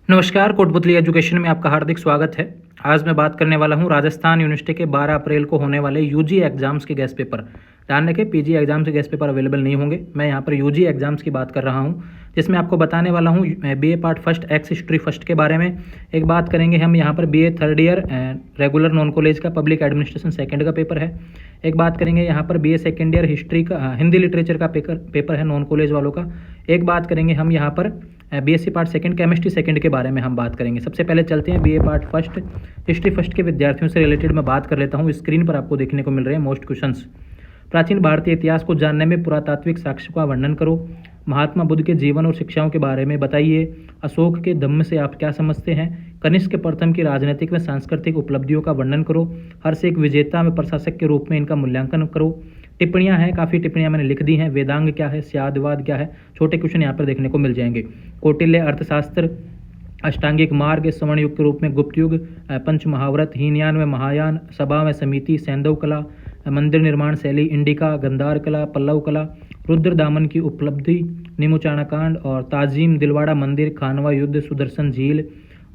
नमस्कार, कोटपुतली एजुकेशन में आपका हार्दिक स्वागत है। आज मैं बात करने वाला हूं राजस्थान यूनिवर्सिटी के 12 अप्रैल को होने वाले यूजी एग्जाम्स के गेस्ट पेपर। ध्यान रखें, पीजी एग्जाम्स के गेस्ट पेपर अवेलेबल नहीं होंगे। मैं यहां पर यूजी एग्जाम्स की बात कर रहा हूं, जिसमें आपको बताने वाला हूं BA part first x history first के बारे में। एक बात करेंगे हम यहां पर BA third year regular non college का पब्लिक एडमिनिस्ट्रेशन सेकेंड का पेपर है। एक बात करेंगे यहाँ पर बीए सेकेंड ईयर हिस्ट्री का हिंदी लिटरेचर का पेपर है नॉन कॉलेज वालों का। एक बात करेंगे हम यहाँ पर BSc part second chemistry second के बारे में हम बात करेंगे। सबसे पहले चलते हैं BA part first history first के विद्यार्थियों से रिलेटेड मैं बात कर लेता हूँ। स्क्रीन पर आपको देखने को मिल रहे हैं मोस्ट क्वेश्चंस। प्राचीन भारतीय इतिहास को जानने में पुरातात्विक साक्ष्य का वर्णन करो। महात्मा बुद्ध के जीवन और शिक्षाओं के बारे में बताइए। अशोक के धम्म से आप क्या समझते हैं। कनिष्क प्रथम की राजनीतिक व सांस्कृतिक उपलब्धियों का वर्णन करो। हर्ष एक विजेता व प्रशासक के रूप में इनका मूल्यांकन करो। टिप्पणियां हैं, काफ़ी टिप्पणियां मैंने लिख दी हैं। वेदांग क्या है, स्यादवाद क्या है, छोटे क्वेश्चन यहाँ पर देखने को मिल जाएंगे। कौटिल्य अर्थशास्त्र, अष्टांगिक मार्ग, स्वर्ण युग के रूप में गुप्त युग, पंच महाव्रत, हीनयान व महायान, सभा व समिति, सैंधव कला, मंदिर निर्माण शैली, इंडिका, गंधार कला, पल्लव कला, रुद्र दामन की उपलब्धि, निमुचाणाकांड और ताजीम दिलवाड़ा मंदिर, खानवा युद्ध, सुदर्शन झील।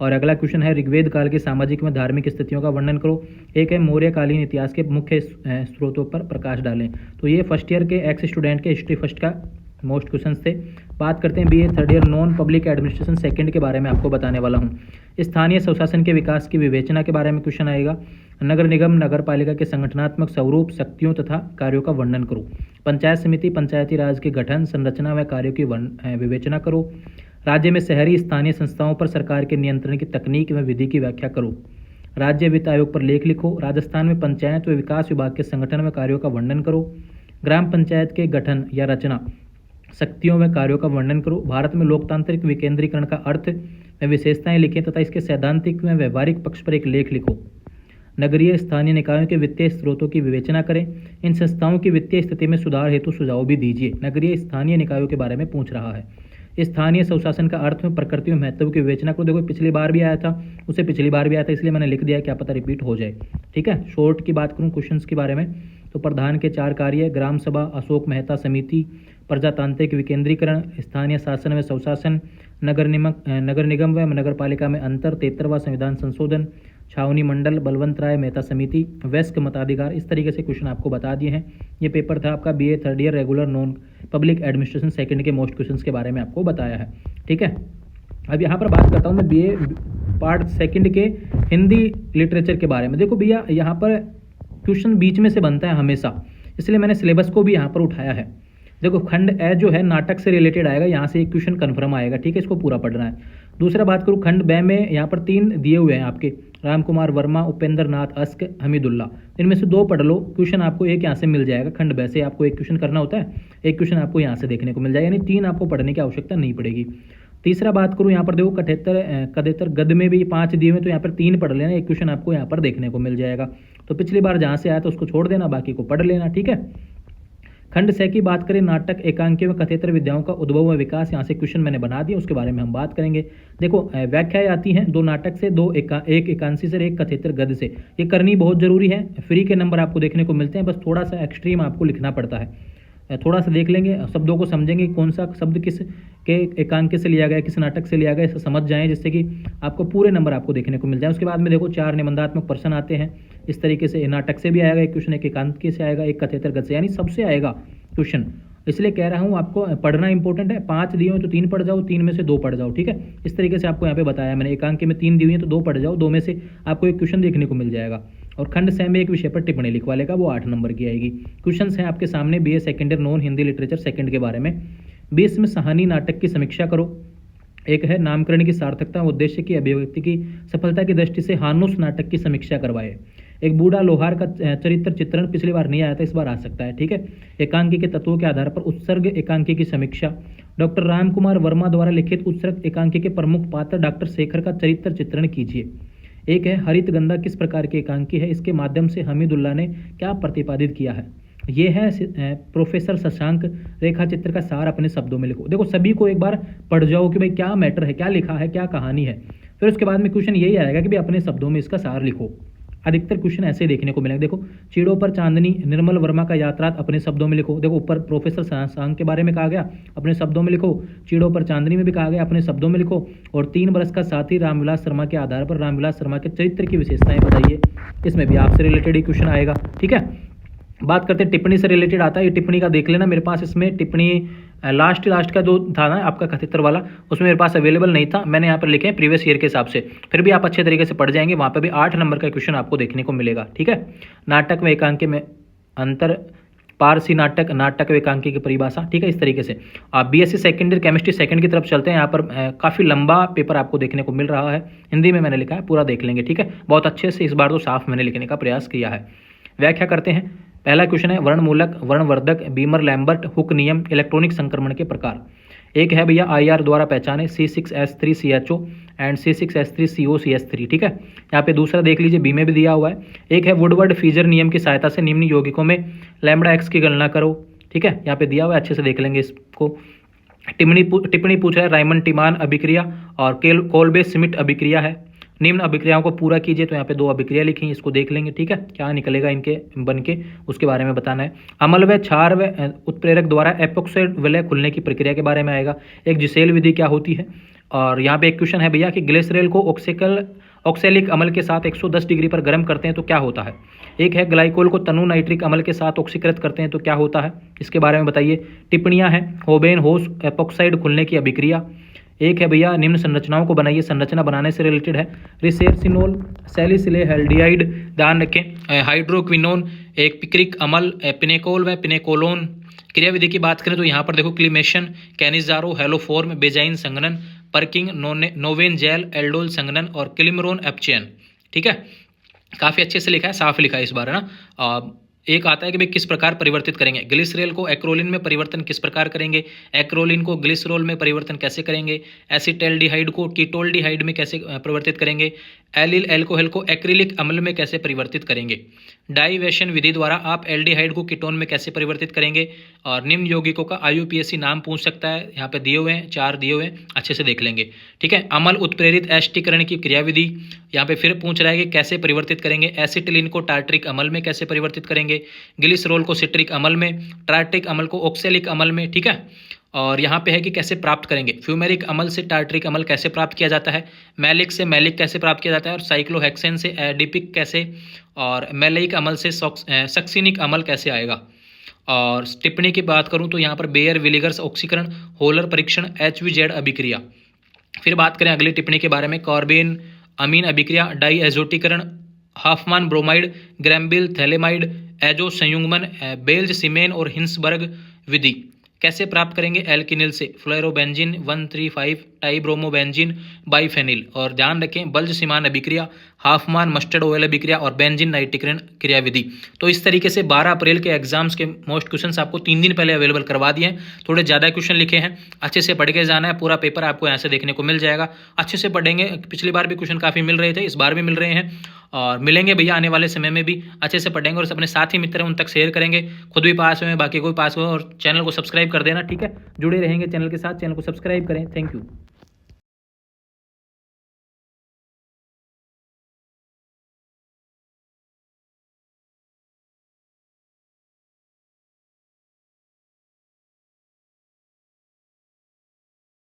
और अगला क्वेश्चन है ऋग्वेद काल की सामाजिक व धार्मिक स्थितियों का वर्णन करो। एक है मौर्यकालीन इतिहास के मुख्य स्रोतों पर प्रकाश डालें। तो ये फर्स्ट ईयर के एक्स स्टूडेंट के हिस्ट्री फर्स्ट का मोस्ट क्वेश्चन थे। बात करते हैं BA third year non public administration second के बारे में आपको बताने वाला हूँ। स्थानीय स्वशासन के विकास की विवेचना के बारे में क्वेश्चन आएगा। नगर निगम नगर पालिका के संगठनात्मक स्वरूप, शक्तियों तथा कार्यों का वर्णन करो। पंचायत समिति पंचायती राज के गठन, संरचना व कार्यों की विवेचना करो। राज्य में शहरी स्थानीय संस्थाओं पर सरकार के नियंत्रण की तकनीक व विधि की व्याख्या करो। राज्य वित्त आयोग पर लेख लिखो। राजस्थान में पंचायत व विकास विभाग के संगठन व कार्यों का वर्णन करो। ग्राम पंचायत के गठन या रचना, शक्तियों व कार्यों का वर्णन करो। भारत में लोकतांत्रिक विकेंद्रीकरण का अर्थ व विशेषताएं लिखें तथा इसके सैद्धांतिक व व्यवहारिक पक्ष पर एक लेख लिखो। नगरीय स्थानीय निकायों के वित्तीय स्रोतों की विवेचना करें। इन संस्थाओं की वित्तीय स्थिति में सुधार हेतु सुझाव भी दीजिए। नगरीय स्थानीय निकायों के बारे में पूछ रहा है। स्थानीय स्वशासन का अर्थ में प्रकृति में महत्व की विवेचना को। देखो पिछली बार भी आया था, उससे पिछली बार भी आया था, इसलिए मैंने लिख दिया, क्या पता रिपीट हो जाए। ठीक है, शॉर्ट की बात करूं क्वेश्चंस के बारे में, तो प्रधान के 4 कार्य, ग्राम सभा, अशोक मेहता समिति, प्रजातांत्रिक विकेंद्रीकरण, स्थानीय शासन व स्वशासन, नगर निगम व नगर पालिका में अंतर, 73वां संविधान संशोधन, छावनी मंडल, बलवंत राय मेहता समिति, वयस्क मताधिकार। इस तरीके से क्वेश्चन आपको बता दिए हैं। ये पेपर था आपका BA third year regular non public administration second के मोस्ट क्वेश्चंस के बारे में आपको बताया है। ठीक है, अब यहाँ पर बात करता हूँ मैं बीए पार्ट सेकंड के हिंदी लिटरेचर के बारे में। देखो भैया, यहाँ पर क्वेश्चन बीच में से बनता है हमेशा, इसलिए मैंने सिलेबस को भी यहाँ पर उठाया है। देखो खंड ए जो है नाटक से रिलेटेड आएगा, यहाँ से एक क्वेश्चन कन्फर्म आएगा। ठीक है, इसको पूरा पढ़ना है। दूसरा बात करूँ खंड बे में, यहाँ पर 3 दिए हुए हैं आपके, राम कुमार वर्मा, उपेंद्र नाथ अस्क, हमीदुल्ला। इनमें से 2 पढ़ लो, क्वेश्चन आपको एक यहाँ से मिल जाएगा। खंड बे से आपको एक क्वेश्चन करना होता है, एक क्वेश्चन आपको यहाँ से देखने को मिल जाएगा, यानी 3 आपको पढ़ने की आवश्यकता नहीं पड़ेगी। तीसरा बात करूँ यहाँ पर देखो कठेतर गद में भी 5 दिए हुए, तो यहाँ पर 3 पढ़ लेना, एक क्वेश्चन आपको यहाँ पर देखने को मिल जाएगा। तो पिछली बार जहाँ से आया तो उसको छोड़ देना, बाकी को पढ़ लेना। ठीक है, खंड से की बात करें, नाटक, एकांकी व कथेतर विद्याओं का उद्भव व विकास, यहाँ से क्वेश्चन मैंने बना दिया, उसके बारे में हम बात करेंगे। देखो व्याख्याएं आती हैं 2 नाटक से, एक एकांशी से, एक कथेतर गद्य से। ये करनी बहुत जरूरी है, फ्री के नंबर आपको देखने को मिलते हैं, बस थोड़ा सा एक्सट्रीम आपको लिखना पड़ता है। थोड़ा सा देख लेंगे, शब्दों को समझेंगे, कौन सा शब्द किस के एकांक से लिया गया, किस नाटक से लिया गया, इसे समझ जाएं, जिससे कि आपको पूरे नंबर आपको देखने को मिल जाए। उसके बाद में देखो 4 निबंधात्मक प्रश्न आते हैं इस तरीके से। नाटक से भी आएगा एक क्वेश्चन, एक एकांकी से आएगा, एक कथेतर गद्य से, यानी सबसे आएगा क्वेश्चन। इसलिए कह रहा हूँ आपको पढ़ना इंपॉर्टेंट है। 5 दिए हुए तो 3 पढ़ जाओ, 3 में से 2 पढ़ जाओ। ठीक है, इस तरीके से आपको यहाँ पे बताया मैंने। एकांकी में 3 दी हुई है तो 2 पढ़ जाओ, 2 में से आपको एक क्वेश्चन देखने को मिल जाएगा। और खंड से में एक विषय पर टिप्पणी लिखवा लेगा, वो 8 नंबर की आएगी। क्वेश्चंस हैं आपके सामने BA second year non Hindi literature second के बारे में। 20 में सहानी नाटक की समीक्षा करो। एक है नामकरण की सार्थकता व उद्देश्य की अभिव्यक्ति की सफलता की दृष्टि से हानुस नाटक की समीक्षा करवाए। एक बूढ़ा लोहार का चरित्र चित्रण, पिछली बार नहीं आया था, इस बार आ सकता है। ठीक है, एकांकी के तत्वों के आधार पर उत्सर्ग एकांकी की समीक्षा। डॉक्टर राम कुमार वर्मा द्वारा लिखित उत्सर्ग एकांकी के प्रमुख पात्र डॉक्टर शेखर का चरित्र चित्रण कीजिए। एक है हरित गंगा किस प्रकार की एकांकी है, इसके माध्यम से हमीदुल्ला ने क्या प्रतिपादित किया है। ये है प्रोफेसर शशांक, रेखा चित्र का सार अपने शब्दों में लिखो। देखो सभी को एक बार पढ़ जाओ कि भाई क्या मैटर है, क्या लिखा है, क्या कहानी है। फिर उसके बाद में क्वेश्चन यही आएगा कि भाई अपने शब्दों में इसका सार लिखो। अधिकतर क्वेश्चन ऐसे देखने को मिलेंगे। देखो, चीड़ों पर चांदनी, निर्मल वर्मा का यात्रार्थ अपने शब्दों में लिखो। देखो, ऊपर प्रोफेसर सांग के बारे में कहा गया, अपने शब्दों में लिखो। चीड़ों पर चांदनी में भी कहा गया, अपने शब्दों में लिखो। और 3 बरस का साथी रामविलास शर्मा के आधार पर रामविलास शर्मा के चरित्र की विशेषताएं बताइए। इसमें भी आपसे रिलेटेड ही क्वेश्चन आएगा। ठीक है, बात करते हैं टिप्पणी से रिलेटेड आता है। ये टिप्पणी का देख लेना, मेरे पास इसमें टिप्पणी लास्ट का जो था ना आपका 71 वाला, उसमें मेरे पास अवेलेबल नहीं था। मैंने यहाँ पर लिखे हैं प्रीवियस ईयर के हिसाब से, फिर भी आप अच्छे तरीके से पढ़ जाएंगे। वहाँ पर भी 8 नंबर का क्वेश्चन आपको देखने को मिलेगा। ठीक है, नाटक में एकांकी में अंतर, पारसी नाटक, नाटक व एकांकी की परिभाषा। ठीक है, इस तरीके से आप BSc second year chemistry second की तरफ चलते हैं। यहाँ पर काफ़ी लंबा पेपर आपको देखने को मिल रहा है। हिंदी में मैंने लिखा है, पूरा देख लेंगे। ठीक है, बहुत अच्छे से इस बार तो साफ मैंने लिखने का प्रयास किया है। व्याख्या करते हैं। पहला क्वेश्चन है वर्णमूलक, वर्णवर्धक, बीमर लैम्बर्ट हुक नियम, इलेक्ट्रॉनिक संक्रमण के प्रकार। एक है भैया IR द्वारा पहचाने C6H3CHO एंड C6H3COCH3। ठीक है, यहाँ पे दूसरा देख लीजिए, बी में भी दिया हुआ है। एक है वुडवर्ड फीजर नियम की सहायता से निम्न यौगिकों में लैम्बडा x की गणना करो। ठीक है, यहाँ पे दिया हुआ है, अच्छे से देख लेंगे इसको। टिप्पणी पूछ रहा है रायमन टिमान अभिक्रिया और कोलबे स्मिथ अभिक्रिया है। निम्न अभिक्रियाओं को पूरा कीजिए। तो यहाँ पे 2 अभिक्रिया लिखी हैं, इसको देख लेंगे। ठीक है, क्या निकलेगा इनके बन के, उसके बारे में बताना है। अम्ल व क्षार व उत्प्रेरक द्वारा एपोक्साइड विलय खुलने की प्रक्रिया के बारे में आएगा। एक जिसेल विधि क्या होती है। और यहाँ पे एक क्वेश्चन है भैया कि ग्लिसरॉल को ऑक्सैलिक अम्ल के साथ 110 डिग्री पर गर्म करते हैं तो क्या होता है। एक है ग्लाइकोल को तनु नाइट्रिक अम्ल के साथ ऑक्सीकृत करते हैं तो क्या होता है, इसके बारे में बताइए। टिप्पणियाँ हैं होबेन होस एपोक्साइड खुलने की अभिक्रिया। एक है भैया निम्न संरचनाओं को बनाइए, संरचना बनाने से रिलेटेड है। रिसेप्सिनोल, सैलिसिलेहाल्डिहाइड, ध्यान रखें। हाइड्रोक्विनोन, एक पिक्रिक अम्ल, पिनेकोल व पिनेकोलोन। क्रियाविधि की बात करें तो यहाँ पर देखो क्लीमेशन, कैनिजारो, हेलोफॉर्म, बेजाइन संघनन, पर्किंग, नोवेन जेल, एल्डोल संघनन और क्लिमरोन एप्चेन। ठीक है, काफ़ी अच्छे से लिखा है, साफ लिखा है इस बार, है ना। एक आता है कि भाई किस प्रकार परिवर्तित करेंगे। ग्लिसरॉल को एक्रोलिन में परिवर्तन किस प्रकार करेंगे, एक्रोलिन को ग्लिसरॉल में परिवर्तन कैसे करेंगे, एसिटाल्डिहाइड को कीटोल्डिहाइड में कैसे परिवर्तित करेंगे, एलिल एल्कोहल को एक्रिलिक अम्ल में कैसे परिवर्तित करेंगे। डाइवेशन विधि द्वारा आप एल्डिहाइड को कीटोन में कैसे परिवर्तित करेंगे। और निम्न यौगिकों का IUPAC नाम पूछ सकता है, यहाँ पे दिए हुए हैं, 4 दिए हुए हैं, अच्छे से देख लेंगे। ठीक है, अम्ल उत्प्रेरित एस्टिकरण की क्रियाविधि, यहाँ पे फिर पूछ रहा है कि कैसे परिवर्तित करेंगे। एसिटिलीन को टार्ट्रिक अम्ल में कैसे परिवर्तित करेंगे, ग्लिसरॉल को सिट्रिक अम्ल में, टार्ट्रिक अम्ल को ऑक्सैलिक अम्ल में। ठीक है, और यहाँ पे है कि कैसे प्राप्त करेंगे। फ्यूमेरिक अम्ल से टार्ट्रिक अम्ल कैसे प्राप्त किया जाता है, मैलिक से मैलिक कैसे प्राप्त किया जाता है, और साइक्लोहेक्सेन से एडिपिक कैसे, और मैलिक अम्ल से सक्सिनिक अम्ल कैसे आएगा। और टिप्पणी की बात करूँ तो यहाँ पर बेयर विलिगर्स ऑक्सीकरण, होलर परीक्षण, HVZ अभिक्रिया। फिर बात करें अगली टिप्पणी के बारे में, कार्बेन अमीन अभिक्रिया, डाई एजोटीकरण, हाफमान ब्रोमाइड, ग्रैम्बिल थैलेमाइड, एजो संयुग्मन, बेल्ज सीमेन और हिंसबर्ग विधि। कैसे प्राप्त करेंगे, एल्किनिल से, फ्लोरोबेंजीन 135 टाइब्रोमोबेंजीन बाइफेनिल। और ध्यान रखें बल्ज सीमान अभिक्रिया, हाफमान मस्टर्ड ऑयल अभिक्रिया और बेंजीन नाइट्रिकरण क्रिया विधि। तो इस तरीके से 12 अप्रैल के एग्जाम्स के मोस्ट क्वेश्चंस आपको 3 दिन पहले अवेलेबल करवा दिए हैं। थोड़े ज़्यादा क्वेश्चन लिखे हैं, अच्छे से पढ़ के जाना है। पूरा पेपर आपको यहाँ से देखने को मिल जाएगा, अच्छे से पढ़ेंगे। पिछली बार भी क्वेश्चन काफ़ी मिल रहे थे, इस बार भी मिल रहे हैं और मिलेंगे भैया आने वाले समय में भी। अच्छे से पढ़ेंगे और अपने साथी मित्र हैं उन तक शेयर करेंगे। खुद भी पास हुए, बाकी कोई पास हुए, और चैनल को सब्सक्राइब कर देना। ठीक है, जुड़े रहेंगे चैनल के साथ, चैनल को सब्सक्राइब करें। Thank you.